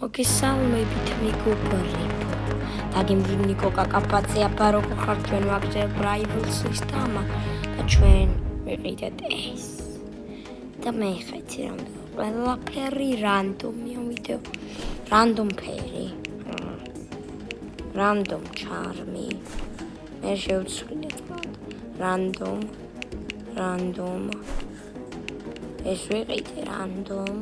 მოგესალმებით მეგობრებო. დაგემრუნი კოკაკაპაცია ბაროკო ხარ ჩვენ ვაგრძელ ბრაიბლსის თამა და ჩვენ ვიყიდეთ ეს. და მე ხეცი რამდენი ყველაფერი რანდომია ვიდეო. რანდომ ფერი. რანდომ ჩარმი. მე შევცვლი რანდომ. ეს ვიყიდე რანდომ.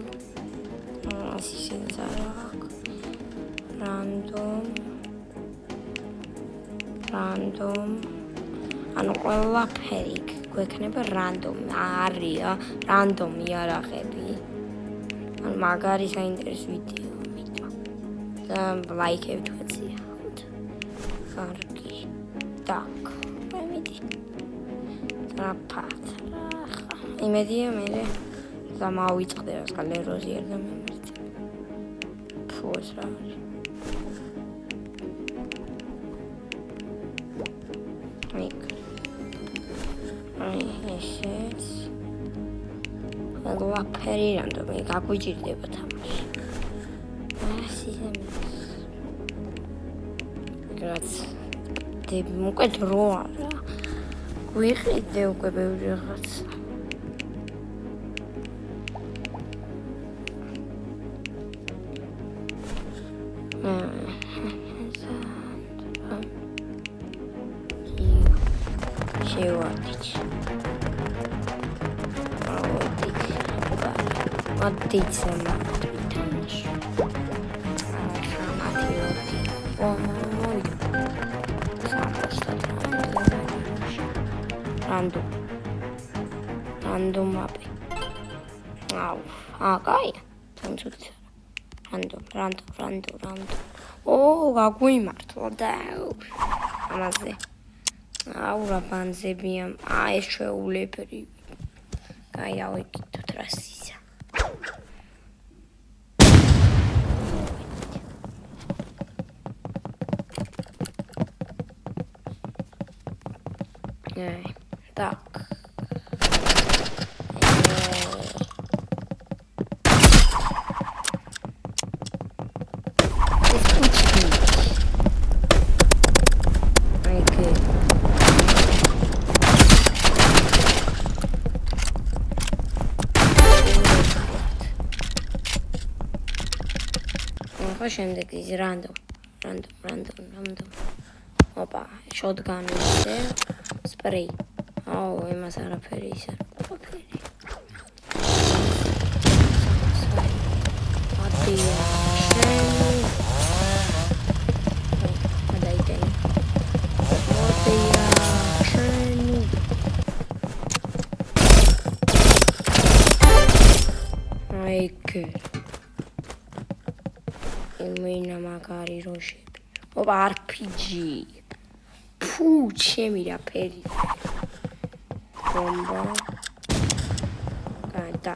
random ანუ ყველაფერი გვექნება random არია random იარაღები ანუ მაგარი საინტერესო ვიდეო მითხრა და ლაიქები თქვენციათ კარგი так მემიდი ტრაპათ იმედია მე და მოვიწყდე რა სკალეროზი არ და მემართ ფუს რა ყველაფერი რანდომი გაგვიჭირდება თამაში. რაც უკვე დრო არა. გვიყიდე უკვე ბევრი რაღაცა. Oddycema. Random mapy. Kaya. Random. გაგვიმართლა და ამაზე. რა პანზებია. ეს შეულებრი. კაი ავიკიდოთ რასისა. Так. შემდეგ ის random. Opa, shotgun ისე spray. Იმას არაფერი ის არ ყოფილი. მოდია. Იმენა მაგარი როშები. ოპა RPG. ფუ, ჩემი რა ფერი. Bomba. Da.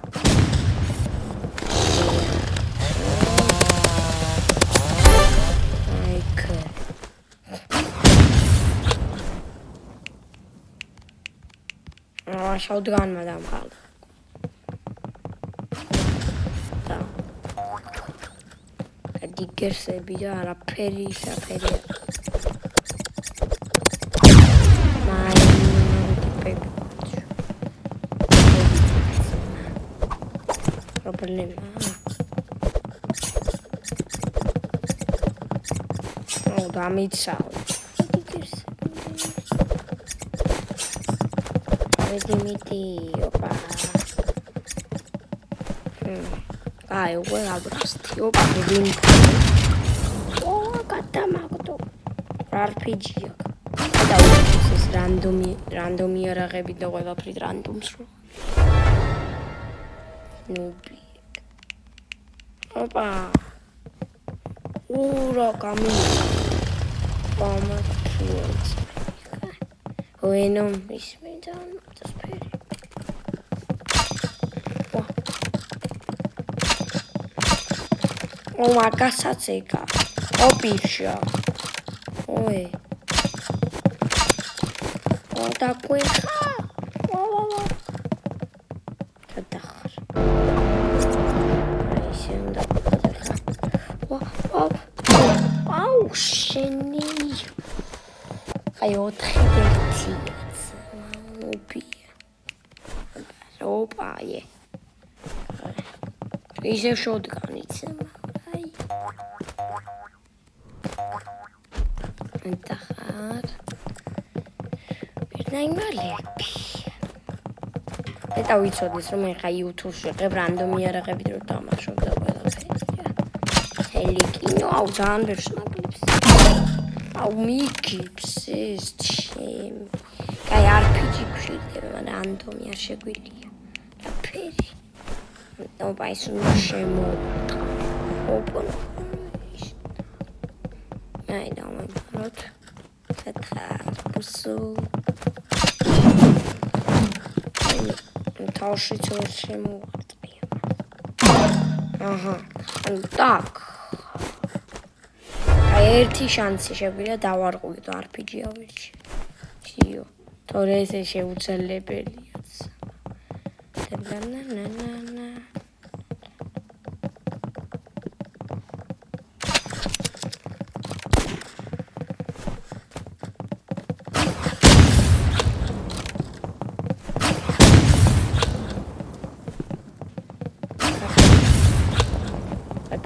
Shotgun madam hal. Da. Diggersები და არაფერი საფერი. Problema. Გამიცავ. მიტი, ოპა. აი, უკვე აბრასტი, ოპა, ვინ. გადამაგდო. RPG-ია. და ეს რანდომი არაღები და ყველაფერი რანდომს რო. Nubi. Opa. Ura kami. Bomba kills. Bueno, ismedan das peri. Ma kasatseka. Opisha. Oi. Da queja. შენი აი 4-1 უბია ოპაი ისე შოდგანიც აი ընտახარ პირნაიმალები და ვიცოდეს რომ ეხა YouTube-ში ვიღებ რანდომი არაღებით რომ დამახშობ და ყველაფერია ელიკინო აუ ძალიან ბევრს ნაკლებს აუ მიგებს ეს ჩემი კაი RPG გვშიგდება რანდომი არ შეგვიძლია და ფერი ოპა ის უნდა შემოუტყა ოპა აი დავამბობთ ფეთხარ ბუსუ თავში წორ შემოვარწია აჰა ანუ так აი ერთი შანსი შეგვიძლია დავარღვიოთ RPG-ა ვერში ჯიო თორე ესე შეუძლებელია ნანანანა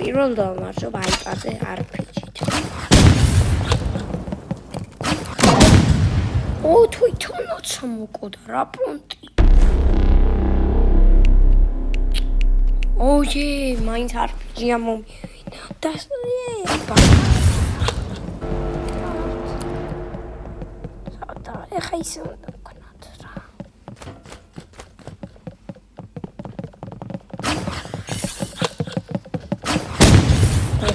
პირველ დავმარჯვებ iPad-ზე RPG-ით. ო თვითონაც მოკოდა რა პრონტი. ოჯე, მაინც RPG-ა მომივიდა. და ეხა ისე უნდა ვქნათ რა.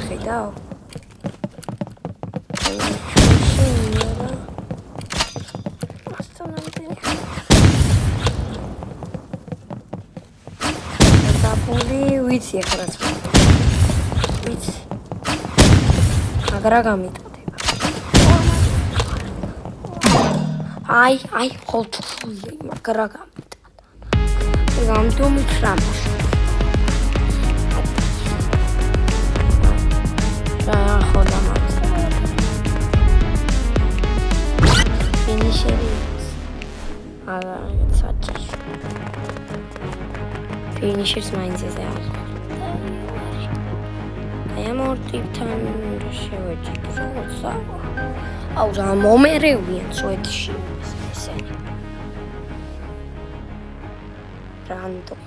ხედავ. ვიცი ახლა რაც ვიცი აგრა გამიტყდება აი ხოლთული აგრა გამიტყდა გამდომით რამაშ რა ხოდა მას ფინიშერი არა საჭი ფინიშერს მაინც ეზე არის ამორტიფთან შევეჭიქს როცა აუ რა მომერევიან სვეტში ესენი რანდომ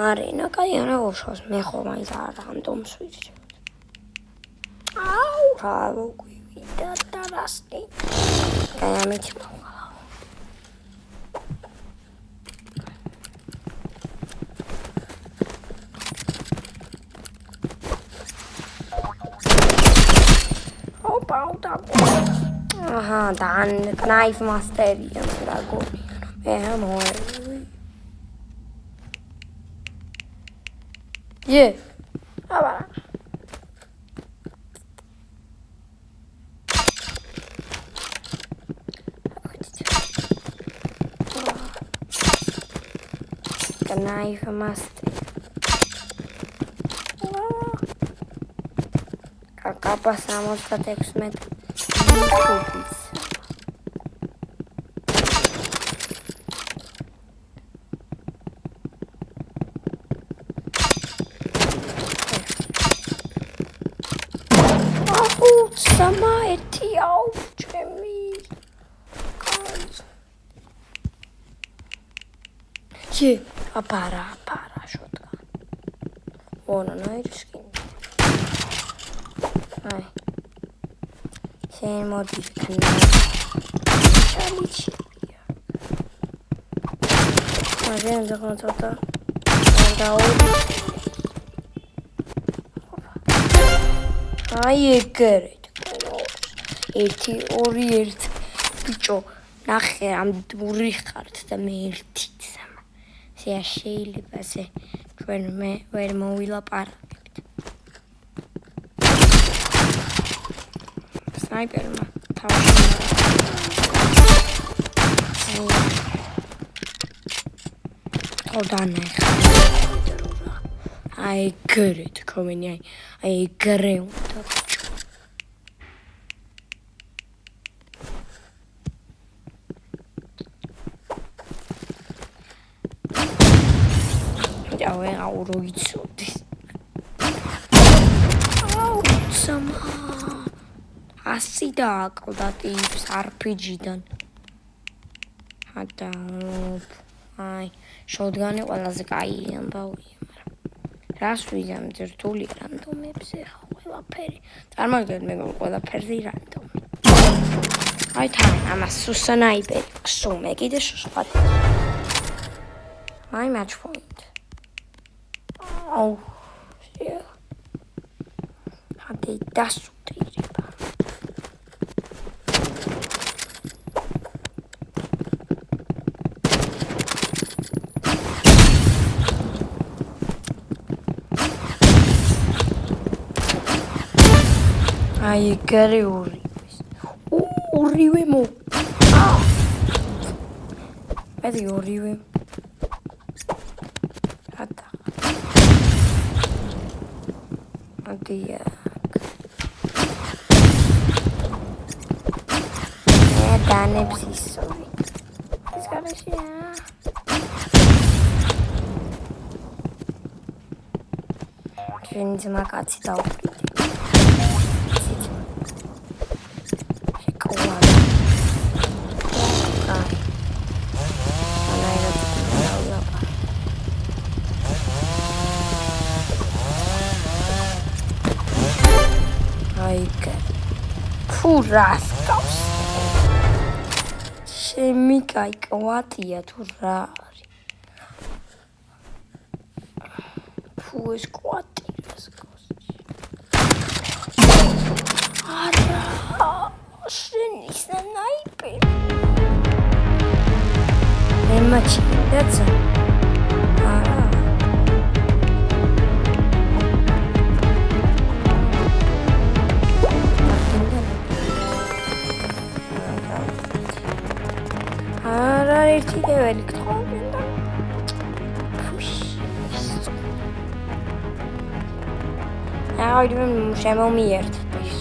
არენა კაი არა უშავს მე ხო მაინც რანდომს ვიცი აუ რა მოგვივიდა და რასტი კაი ამით Aha, dann Knife Master Drago. Yeah. Aber Knife Master. Какая pasamos a TextMed. Sama eti auf Jimmy. Ye, para shotgun. Oh no, nice skin. Ai. Sem modificar. Fazendo com toda აი ეგრეთ ერთი ორი ერთ ბიჭო ნახე ამ დური ხართ და მე ერთიც ზეა შეიძლება ასე ჩვენ მე ვერ მოვილაპარაკებთ სნაიპერმა თავში ორდანე აი ეგრე თქომენი, აი ეგრე უნდა დავე აურო იცოდი. აუ სამა 100 დააკლდა ტიპს RPG-დან. აი, შოტგანი ყველაზე კაი ამბავია, მაგრამ რას ვიზამ ძრთული რანდომებზე ყველაფერი. წარმოგიდგენთ მე ყველაფერზე რანდომი. აი თან ამას სუსანაიბერი ხსუმე კიდე სხვა. აი match point. აუ ჰადე დასუტირება. აი ეგრე ორივე მო მე ორივე ატა ატია დანებს ისორი ეს გარეშეა ჩვენი ძმა კაცი დაუყიდე რას გავს შემი კაი კვატია თუ რა არის თუ ეს კვატი რას გავს არა შენ ის ნაიპერი ემაჩი დაცა არა ერთი ლეველი გთხოვდა. აი შემომიერთდეს.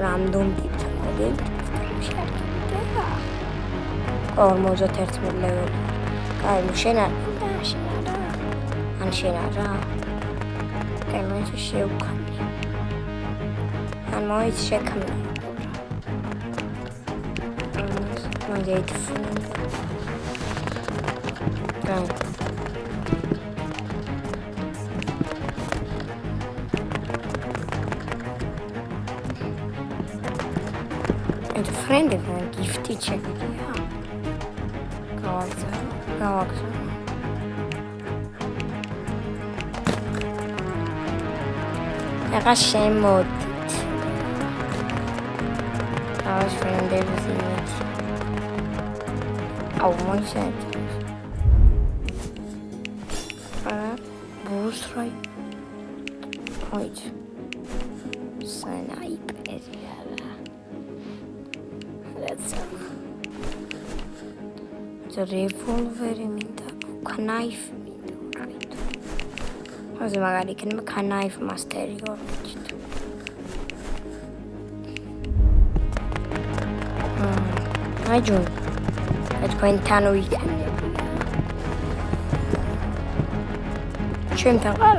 რანდომ ტიპთან მოდელი. შეერთდება. 41 ლეველი. აი შენ არა. ან შენ არა. კემეჩ შევქანი. ან მოიც შექმნა. Mandate and friend of a gift teacher. Go I shame mode. I was friend everything else. Oh my god. Bulls right. Wait. Sniper. That's the revolver minda. Knife minda. How's the magari can make a knife master your I do. თქვენთან ვიქნები. ჩვენთან არ.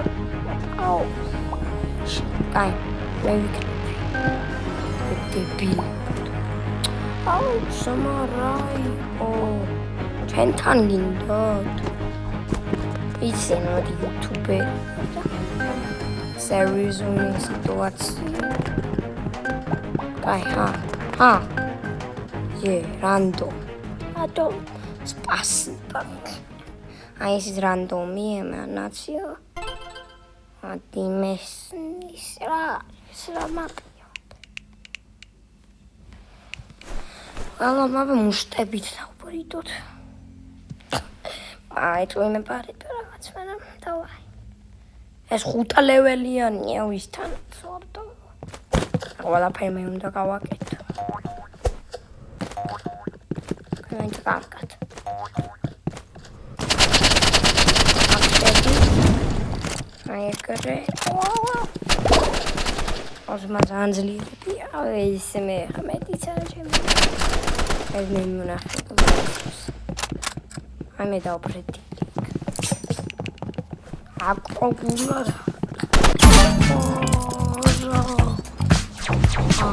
აუ. კაი, მე ვიქნები. დებილი. აუ, სამარაი. ო. ჩვენთან გინდათ. იცი მოდი YouTube-ე. სერიოზული სიტუაცია. კაი, ჰა. Random. Спасибо. А если рандоми, эманация. А ты месни срамапиот. Алла мама муштебит საუბარი тут. აი თუ მე პარით რაღაც მერე დავაი. ეს 5 ლეველიანია ვისთან ვსვარდო. ყველაფერი მე უნდა გავაკეთო. Going to აი ეგრე. ოზმა ძალიან ძლიერია. ეს მე მეტიც არა ჩემი. ეს მე მონახე. აი მე დავფრეთი. აკოგულად.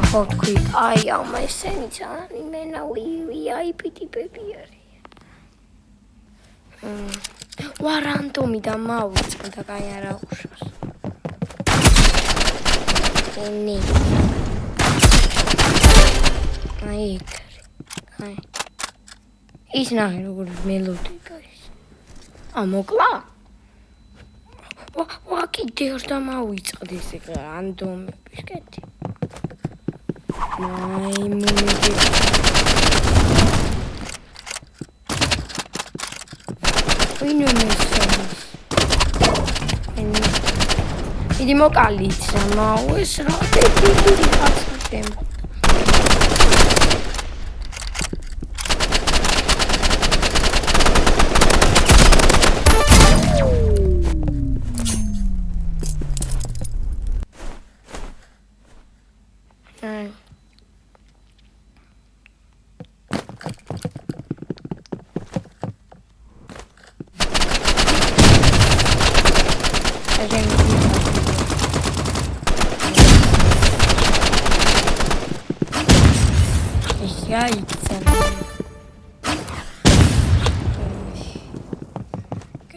ხო თქვი, აი ამა ესენი ძალიან იმენა VIP ტიპები არის. ვა რანდომი და მოვიწყდა და კაი არა უშავს. ენი. აი ეგრე. აი. ის ნახე როგორ მელოდია ის. მოკლა? ვა კიდე და მოვიწყდეს ეგ რანდომების კეთი. აი მუნიგი. ვინო მესწავლის? იდი მოკალით მაუეს რა დიდი ხაცემ.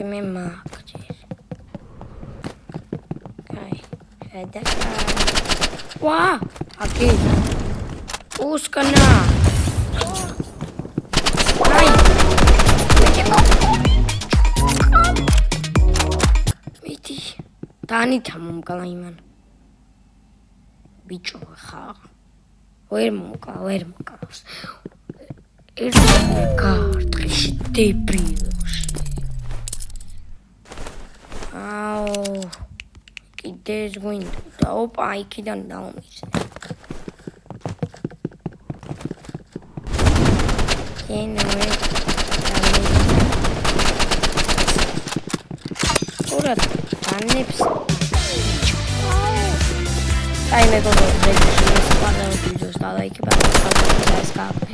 მე მაგჭირ. კაი, შედა. ვა, აკი. უსკნა. კაი. მიდი. დანითა მომკლა იმან. ბიჭო ხარ. ვერ მოკავს. ერთი კარტში დებილოში. აუ. კიდეს გვინდა და ოპა იქიდან დავმისნე. ენოე. ურა დანებს. აი მე გოგო რეჟისორი სპარდაუს და ლაიქი ბაკა და ეს კაპი.